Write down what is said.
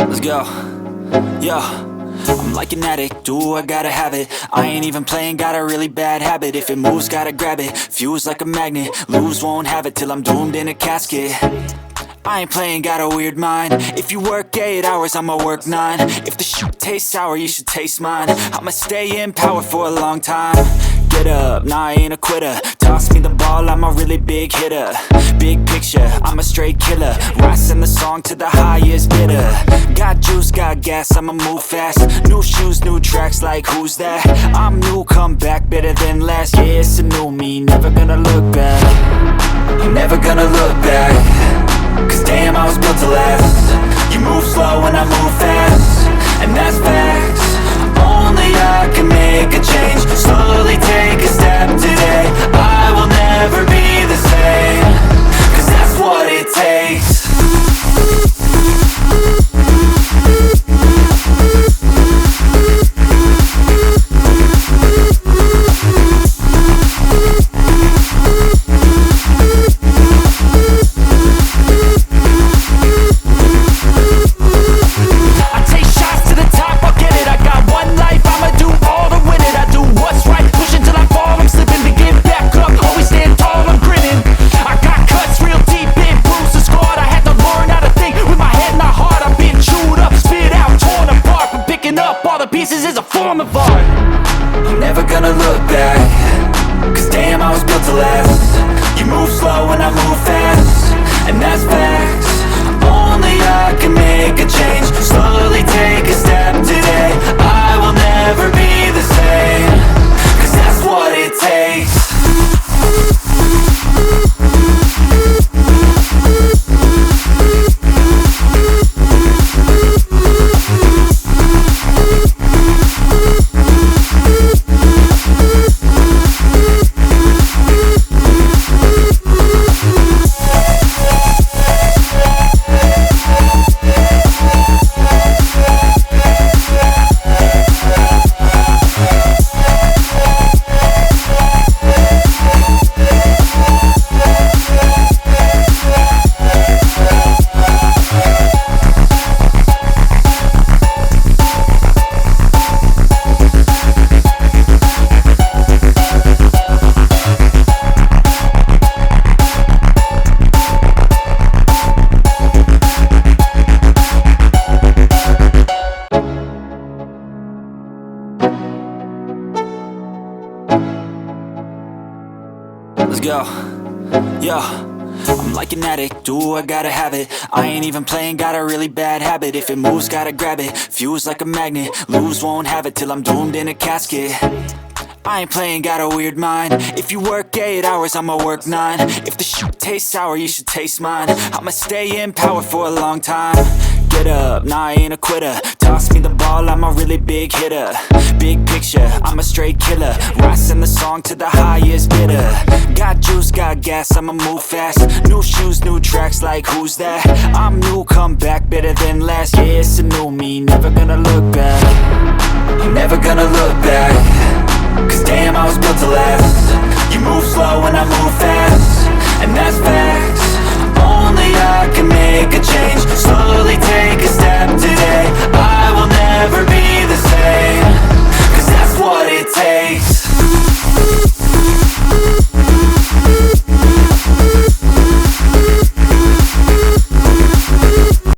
Let's go. Yo, I'm like an addict, do I gotta have it. I ain't even playing, got a really bad habit. If it moves, gotta grab it, fuse like a magnet. Lose, won't have it till I'm doomed in a casket. I ain't playing, got a weird mind. If you work 8 hours, I'ma work 9. If the shit tastes sour, you should taste mine. I'ma stay in power for a long time. Get up, nah, I ain't a quitter. Toss me the ball, I'm a really big hitter. Big picture, I'm a straight killer. Rising the song to the highest bidder. Got juice, got gas, I'ma move fast. New shoes, new tracks, like who's that? I'm new, come back, better than last. Yeah, it's a new me, never gonna look back. I'm never gonna look back. Cause damn, I was built to last. You move slow and I move fast, and that's facts. Only I can make a change. Slowly take a step today. I will never be the same. Cause that's what it takes. Pieces is a form of art. I'm never gonna look back. Cause damn, I was built to last. You move slow and I move fast, and that's facts. Only I can make a change. Slowly take a step today. I will never be the same. Cause that's what it takes. Let's go. Yo, I'm like an addict, do I gotta have it. I ain't even playing, got a really bad habit. If it moves, gotta grab it, fuse like a magnet. Lose, won't have it till I'm doomed in a casket. I ain't playing, got a weird mind. If you work 8 hours, I'ma work 9. If the shit tastes sour, you should taste mine. I'ma stay in power for a long time. Get up, nah, I ain't a quitter. Toss me the ball, I'm a really big hitter. Big picture, I'm a straight killer. Rising the song to the highest bidder. Got juice, got gas, I'ma move fast. New shoes, new tracks, like who's that? I'm new, come back, better than last. Yeah, it's a new me, never gonna look back. I'm never gonna look back. Cause damn, I was built to last. You move slow